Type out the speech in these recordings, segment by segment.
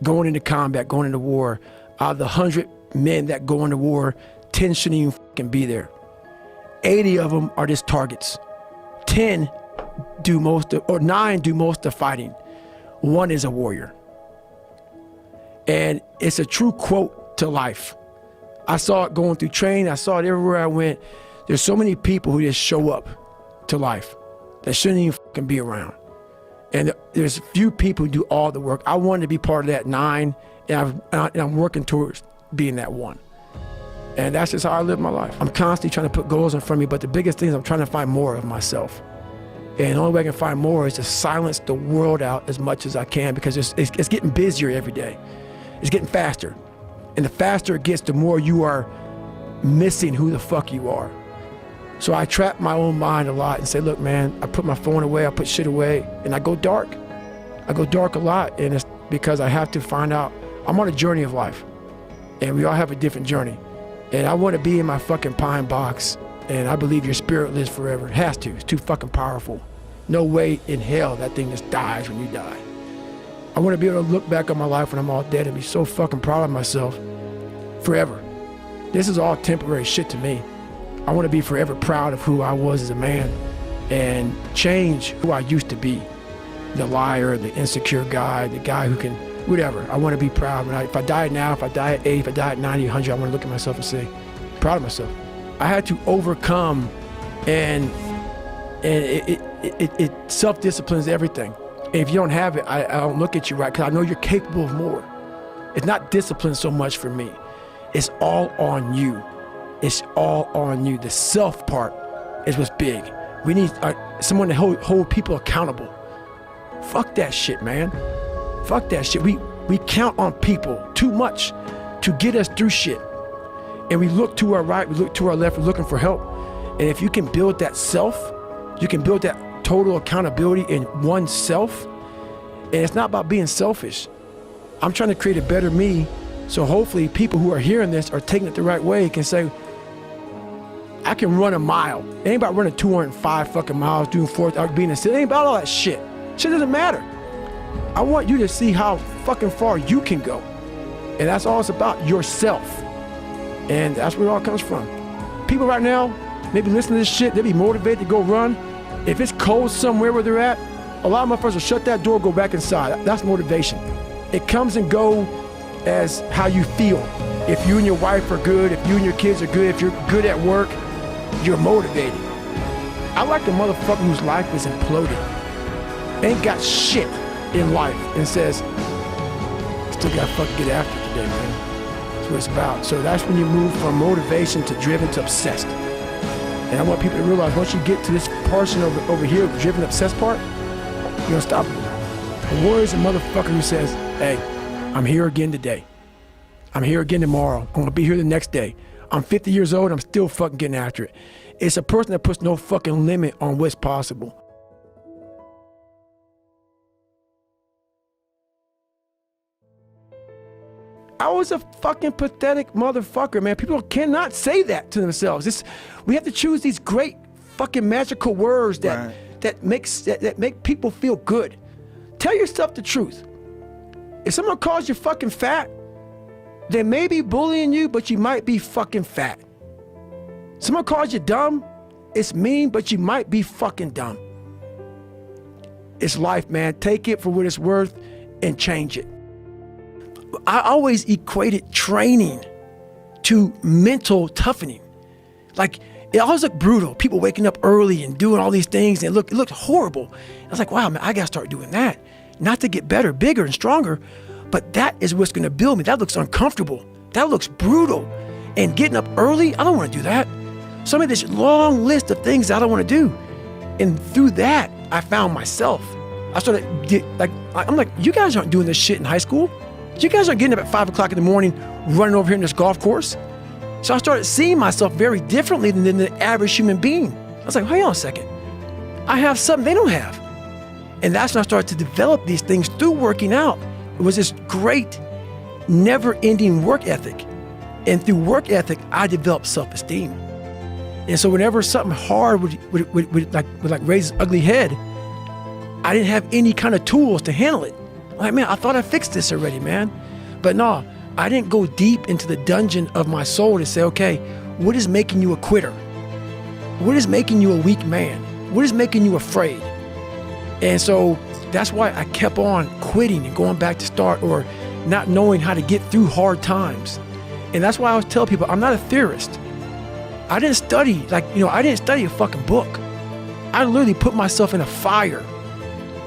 going into combat, going into war, out of the 100 men that go into war, 10 shouldn't even fucking be there. 80 of them are just targets. 10 do most of, or 9 do most of the fighting. 1 is a warrior. And it's a true quote to life. I saw it going through training. I saw it everywhere I went. There's so many people who just show up to life that shouldn't even fucking be around. And there's few people who do all the work. I wanted to be part of that 9, and I'm working towards being that 1. And that's just how I live my life. I'm constantly trying to put goals in front of me, but the biggest thing is I'm trying to find more of myself. And the only way I can find more is to silence the world out as much as I can, because it's getting busier every day. It's getting faster. And the faster it gets, the more you are missing who the fuck you are. So I trap my own mind a lot and say, look, man, I put my phone away, I put shit away, and I go dark. I go dark a lot, and it's because I have to find out. I'm on a journey of life, and we all have a different journey. And I want to be in my fucking pine box, and I believe your spirit lives forever. It has to. It's too fucking powerful. No way in hell that thing just dies when you die. I want to be able to look back on my life when I'm all dead and be so fucking proud of myself forever. This is all temporary shit to me. I want to be forever proud of who I was as a man and change who I used to be. The liar, the insecure guy, the guy who can, whatever. I want to be proud. If I die now, if I die at 8, if I die at 90, 100, I want to look at myself and say, proud of myself. I had to overcome, and it self-disciplines everything. And if you don't have it, I don't look at you right, because I know you're capable of more. It's not discipline so much for me. It's all on you. It's all on you. The self part is what's big. We need someone to hold people accountable. Fuck that shit, man. Fuck that shit. We count on people too much to get us through shit. And we look to our right, we look to our left, we're looking for help. And if you can build that self, you can build that total accountability in oneself. And it's not about being selfish. I'm trying to create a better me, so hopefully people who are hearing this are taking it the right way, can say, I can run a mile. It ain't about running 205 fucking miles, doing 4th, being in the city. It ain't about all that shit. Shit doesn't matter. I want you to see how fucking far you can go. And that's all it's about, yourself. And that's where it all comes from. People right now, maybe listening to this shit, they'll be motivated to go run. If it's cold somewhere where they're at, a lot of motherfuckers will shut that door, go back inside. That's motivation. It comes and go as how you feel. If you and your wife are good, if you and your kids are good, if you're good at work, you're motivated. I like the motherfucker whose life is imploded, ain't got shit in life, and says, still gotta fucking get after it today, man. That's what it's about. So that's when you move from motivation to driven to obsessed. And I want people to realize, once you get to this portion over here, the driven, obsessed part, you're unstoppable. A warrior is a motherfucker who says, hey, I'm here again today. I'm here again tomorrow. I'm gonna be here the next day. I'm 50 years old, I'm still fucking getting after it. It's a person that puts no fucking limit on what's possible. I was a fucking pathetic motherfucker, man. People cannot say that to themselves. We have to choose these great fucking magical words that make people feel good. Tell yourself the truth. If someone calls you fucking fat, they may be bullying you, but you might be fucking fat. Someone calls you dumb, it's mean, but you might be fucking dumb. It's life, man. Take it for what it's worth and change it. I always equated training to mental toughening. Like, it always looked brutal. People waking up early and doing all these things, and it looked horrible. I was like, wow, man, I gotta start doing that. Not to get better, bigger, and stronger, but that is what's gonna build me. That looks uncomfortable. That looks brutal. And getting up early, I don't wanna do that. So I made this long list of things I don't wanna do. And through that, I found myself. I started, I'm like, you guys aren't doing this shit in high school. You guys aren't getting up at 5 o'clock in the morning, running over here in this golf course. So I started seeing myself very differently than the average human being. I was like, hang on a second. I have something they don't have. And that's when I started to develop these things through working out. It was this great, never-ending work ethic. And through work ethic, I developed self-esteem. And so whenever something hard would raise its ugly head, I didn't have any kind of tools to handle it. I'm like, man, I thought I fixed this already, man. But no, I didn't go deep into the dungeon of my soul to say, okay, what is making you a quitter? What is making you a weak man? What is making you afraid? And so that's why I kept on quitting and going back to start, or not knowing how to get through hard times. And that's why I always tell people, I'm not a theorist. I didn't study, I didn't study a fucking book. I literally put myself in a fire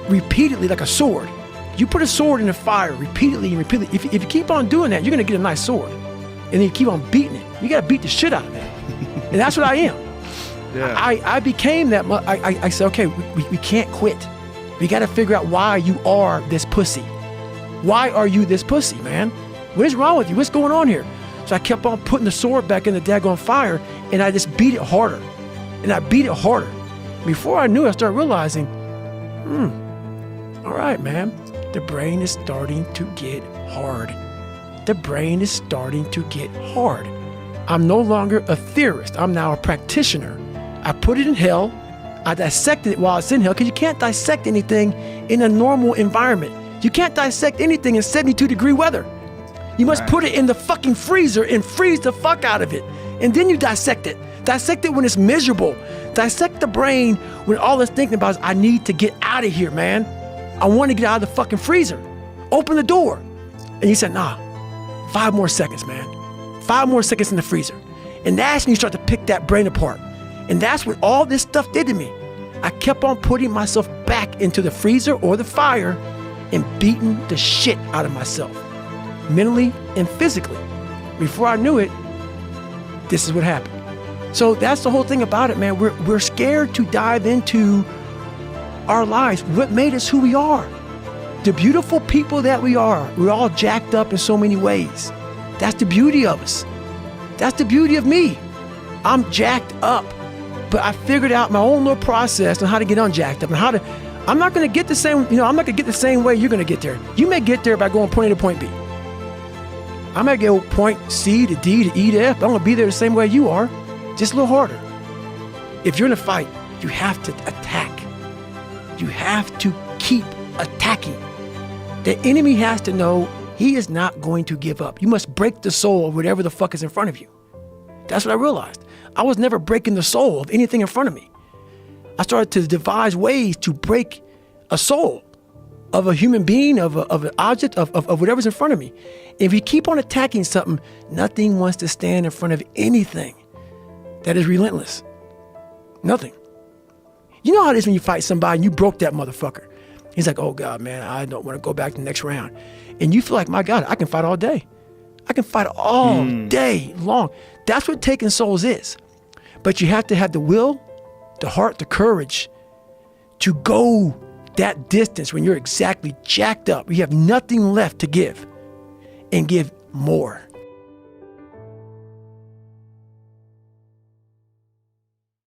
repeatedly like a sword. You put a sword in a fire repeatedly and repeatedly. If you keep on doing that, you're gonna get a nice sword. And then you keep on beating it. You gotta beat the shit out of it. And that's what I am. Yeah. I became that. I said, okay, we can't quit. We gotta figure out why you are this pussy. Why are you this pussy, man? What is wrong with you? What's going on here? So I kept on putting the sword back in the daggone fire, and I just beat it harder. And I beat it harder. Before I knew it, I started realizing, all right, man, the brain is starting to get hard. The brain is starting to get hard. I'm no longer a theorist. I'm now a practitioner. I put it in hell. I dissected it while it's in hell, because you can't dissect anything in a normal environment. You can't dissect anything in 72-degree weather. You must put it in the fucking freezer and freeze the fuck out of it. And then you dissect it. Dissect it when it's miserable. Dissect the brain when all it's thinking about is, I need to get out of here, man. I want to get out of the fucking freezer. Open the door. And you said, nah, 5 more seconds, man. 5 more seconds in the freezer. And that's when you start to pick that brain apart. And that's what all this stuff did to me. I kept on putting myself back into the freezer or the fire and beating the shit out of myself, mentally and physically. Before I knew it, this is what happened. So that's the whole thing about it, man. We're scared to dive into our lives. What made us who we are? The beautiful people that we are. We're all jacked up in so many ways. That's the beauty of us. That's the beauty of me. I'm jacked up, but I figured out my own little process on how to get unjacked up and how to. I'm not going to get the same. I'm not going to get the same way you're going to get there. You may get there by going point A to point B. I might go point C to D to E to F, but I'm going to be there the same way you are, just a little harder. If you're in a fight, you have to attack. You have to keep attacking. The enemy has to know he is not going to give up. You must break the soul of whatever the fuck is in front of you. That's what I realized. I was never breaking the soul of anything in front of me. I started to devise ways to break a soul of a human being, of an object, of whatever's in front of me. If you keep on attacking something, nothing wants to stand in front of anything that is relentless. Nothing. You know how it is when you fight somebody and you broke that motherfucker. He's like, oh God, man, I don't want to go back to the next round. And you feel like, my God, I can fight all day. I can fight all day long. That's what taking souls is. But you have to have the will, the heart, the courage to go that distance when you're exactly jacked up. You have nothing left to give, and give more.